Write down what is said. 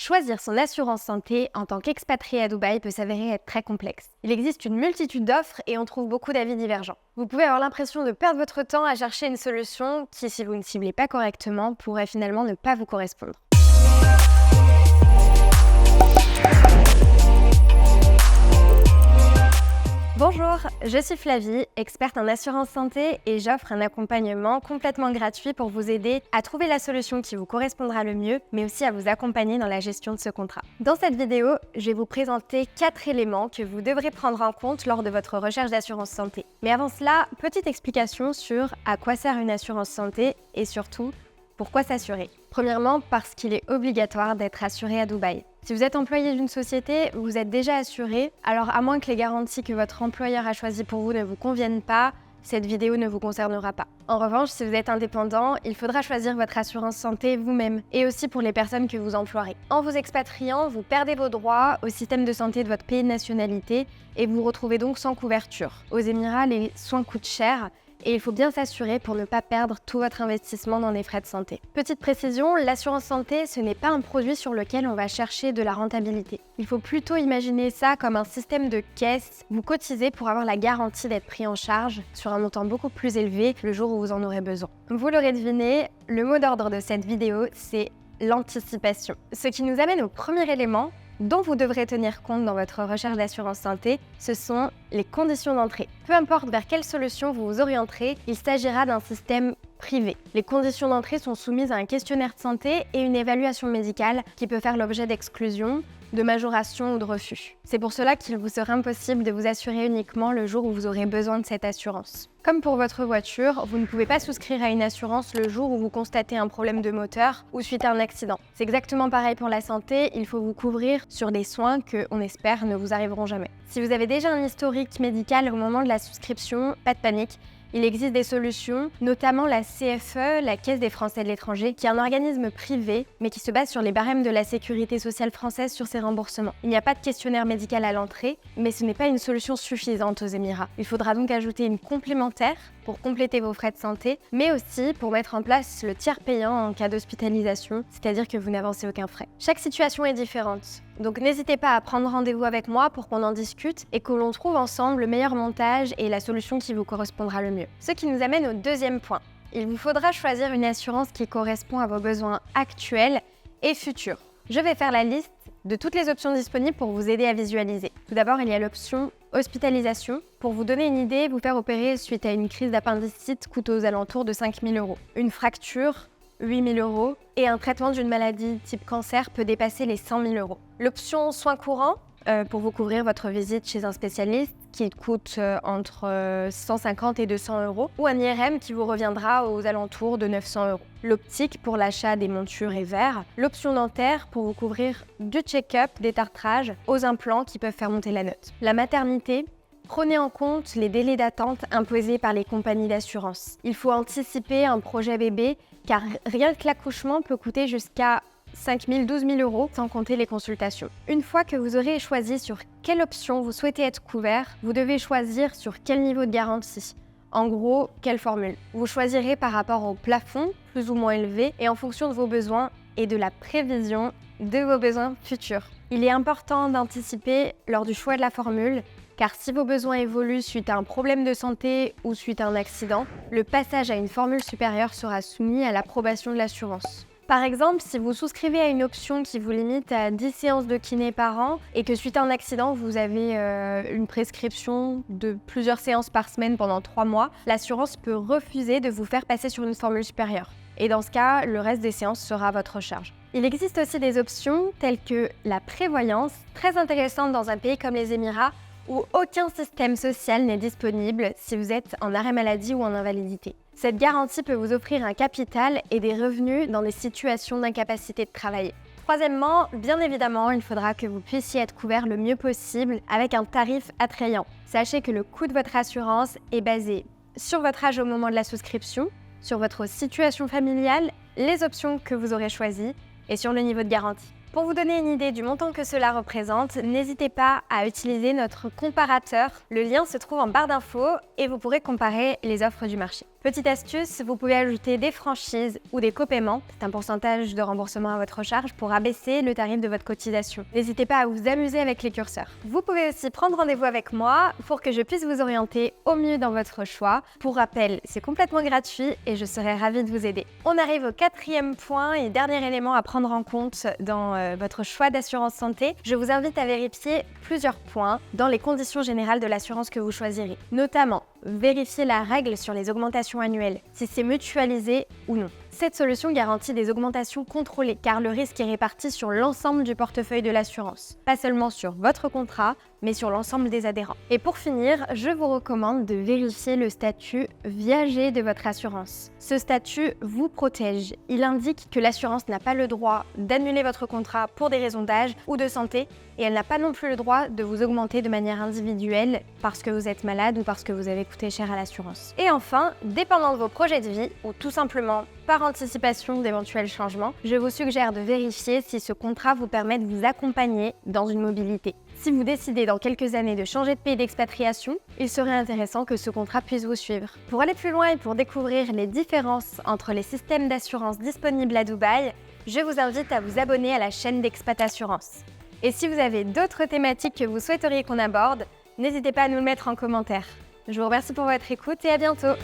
Choisir son assurance santé en tant qu'expatrié à Dubaï peut s'avérer être très complexe. Il existe une multitude d'offres et on trouve beaucoup d'avis divergents. Vous pouvez avoir l'impression de perdre votre temps à chercher une solution qui, si vous ne ciblez pas correctement, pourrait finalement ne pas vous correspondre. Bonjour, je suis Flavie, experte en assurance santé et j'offre un accompagnement complètement gratuit pour vous aider à trouver la solution qui vous correspondra le mieux, mais aussi à vous accompagner dans la gestion de ce contrat. Dans cette vidéo, je vais vous présenter 4 éléments que vous devrez prendre en compte lors de votre recherche d'assurance santé. Mais avant cela, petite explication sur à quoi sert une assurance santé et surtout, pourquoi s'assurer. Premièrement, parce qu'il est obligatoire d'être assuré à Dubaï. Si vous êtes employé d'une société, vous êtes déjà assuré, alors à moins que les garanties que votre employeur a choisies pour vous ne vous conviennent pas, cette vidéo ne vous concernera pas. En revanche, si vous êtes indépendant, il faudra choisir votre assurance santé vous-même et aussi pour les personnes que vous emploierez. En vous expatriant, vous perdez vos droits au système de santé de votre pays de nationalité et vous vous retrouvez donc sans couverture. Aux Émirats, les soins coûtent cher. Et il faut bien s'assurer pour ne pas perdre tout votre investissement dans des frais de santé. Petite précision, l'assurance santé, ce n'est pas un produit sur lequel on va chercher de la rentabilité. Il faut plutôt imaginer ça comme un système de caisse. Vous cotisez pour avoir la garantie d'être pris en charge sur un montant beaucoup plus élevé le jour où vous en aurez besoin. Vous l'aurez deviné, le mot d'ordre de cette vidéo, c'est l'anticipation. Ce qui nous amène au premier élément dont vous devrez tenir compte dans votre recherche d'assurance santé, ce sont les conditions d'entrée. Peu importe vers quelle solution vous vous orienterez, il s'agira d'un système privé. Les conditions d'entrée sont soumises à un questionnaire de santé et une évaluation médicale qui peut faire l'objet d'exclusion, de majoration ou de refus. C'est pour cela qu'il vous sera impossible de vous assurer uniquement le jour où vous aurez besoin de cette assurance. Comme pour votre voiture, vous ne pouvez pas souscrire à une assurance le jour où vous constatez un problème de moteur ou suite à un accident. C'est exactement pareil pour la santé, il faut vous couvrir sur des soins que, on espère, ne vous arriveront jamais. Si vous avez déjà un historique médical au moment de la souscription, pas de panique. Il existe des solutions, notamment la CFE, la Caisse des Français de l'étranger, qui est un organisme privé, mais qui se base sur les barèmes de la sécurité sociale française sur ses remboursements. Il n'y a pas de questionnaire médical à l'entrée, mais ce n'est pas une solution suffisante aux Émirats. Il faudra donc ajouter une complémentaire pour compléter vos frais de santé, mais aussi pour mettre en place le tiers payant en cas d'hospitalisation, c'est-à-dire que vous n'avancez aucun frais. Chaque situation est différente. Donc n'hésitez pas à prendre rendez-vous avec moi pour qu'on en discute et que l'on trouve ensemble le meilleur montage et la solution qui vous correspondra le mieux. Ce qui nous amène au deuxième point. Il vous faudra choisir une assurance qui correspond à vos besoins actuels et futurs. Je vais faire la liste de toutes les options disponibles pour vous aider à visualiser. Tout d'abord, il y a l'option hospitalisation. Pour vous donner une idée, vous faire opérer suite à une crise d'appendicite coûte aux alentours de 5 000 €. Une fracture, 8 000 € et un traitement d'une maladie type cancer peut dépasser les 100 000 €. L'option soins courants, pour vous couvrir votre visite chez un spécialiste qui coûte entre 150 et 200 €, ou un IRM qui vous reviendra aux alentours de 900 €. L'optique pour l'achat des montures et verres, l'option dentaire pour vous couvrir du check-up, des tartrages, aux implants qui peuvent faire monter la note. La maternité, prenez en compte les délais d'attente imposés par les compagnies d'assurance. Il faut anticiper un projet bébé car rien que l'accouchement peut coûter jusqu'à 5 000, 12 000 € sans compter les consultations. Une fois que vous aurez choisi sur quelle option vous souhaitez être couvert, vous devez choisir sur quel niveau de garantie. En gros, quelle formule. Vous choisirez par rapport au plafond, plus ou moins élevé, et en fonction de vos besoins et de la prévision de vos besoins futurs. Il est important d'anticiper lors du choix de la formule, car si vos besoins évoluent suite à un problème de santé ou suite à un accident, le passage à une formule supérieure sera soumis à l'approbation de l'assurance. Par exemple, si vous souscrivez à une option qui vous limite à 10 séances de kiné par an et que suite à un accident, vous avez une prescription de plusieurs séances par semaine pendant 3 mois, l'assurance peut refuser de vous faire passer sur une formule supérieure. Et dans ce cas, le reste des séances sera à votre charge. Il existe aussi des options telles que la prévoyance, très intéressante dans un pays comme les Émirats, où aucun système social n'est disponible si vous êtes en arrêt maladie ou en invalidité. Cette garantie peut vous offrir un capital et des revenus dans des situations d'incapacité de travailler. Troisièmement, bien évidemment, il faudra que vous puissiez être couvert le mieux possible avec un tarif attrayant. Sachez que le coût de votre assurance est basé sur votre âge au moment de la souscription, sur votre situation familiale, les options que vous aurez choisies et sur le niveau de garantie. Pour vous donner une idée du montant que cela représente, n'hésitez pas à utiliser notre comparateur. Le lien se trouve en barre d'infos et vous pourrez comparer les offres du marché. Petite astuce, vous pouvez ajouter des franchises ou des copaiements, c'est un pourcentage de remboursement à votre charge pour abaisser le tarif de votre cotisation. N'hésitez pas à vous amuser avec les curseurs. Vous pouvez aussi prendre rendez-vous avec moi pour que je puisse vous orienter au mieux dans votre choix. Pour rappel, c'est complètement gratuit et je serai ravie de vous aider. On arrive au 4e point et dernier élément à prendre en compte dans votre choix d'assurance santé. Je vous invite à vérifier plusieurs points dans les conditions générales de l'assurance que vous choisirez. Notamment, vérifier la règle sur les augmentations annuelles, si c'est mutualisé ou non. Cette solution garantit des augmentations contrôlées car le risque est réparti sur l'ensemble du portefeuille de l'assurance, pas seulement sur votre contrat, mais sur l'ensemble des adhérents. Et pour finir, je vous recommande de vérifier le statut viager de votre assurance. Ce statut vous protège. Il indique que l'assurance n'a pas le droit d'annuler votre contrat pour des raisons d'âge ou de santé et elle n'a pas non plus le droit de vous augmenter de manière individuelle parce que vous êtes malade ou parce que vous avez coûté cher à l'assurance. Et enfin, dépendant de vos projets de vie ou tout simplement par anticipation d'éventuels changements, je vous suggère de vérifier si ce contrat vous permet de vous accompagner dans une mobilité. Si vous décidez dans quelques années de changer de pays d'expatriation, il serait intéressant que ce contrat puisse vous suivre. Pour aller plus loin et pour découvrir les différences entre les systèmes d'assurance disponibles à Dubaï, je vous invite à vous abonner à la chaîne d'Expat Assurance. Et si vous avez d'autres thématiques que vous souhaiteriez qu'on aborde, n'hésitez pas à nous le mettre en commentaire. Je vous remercie pour votre écoute et à bientôt.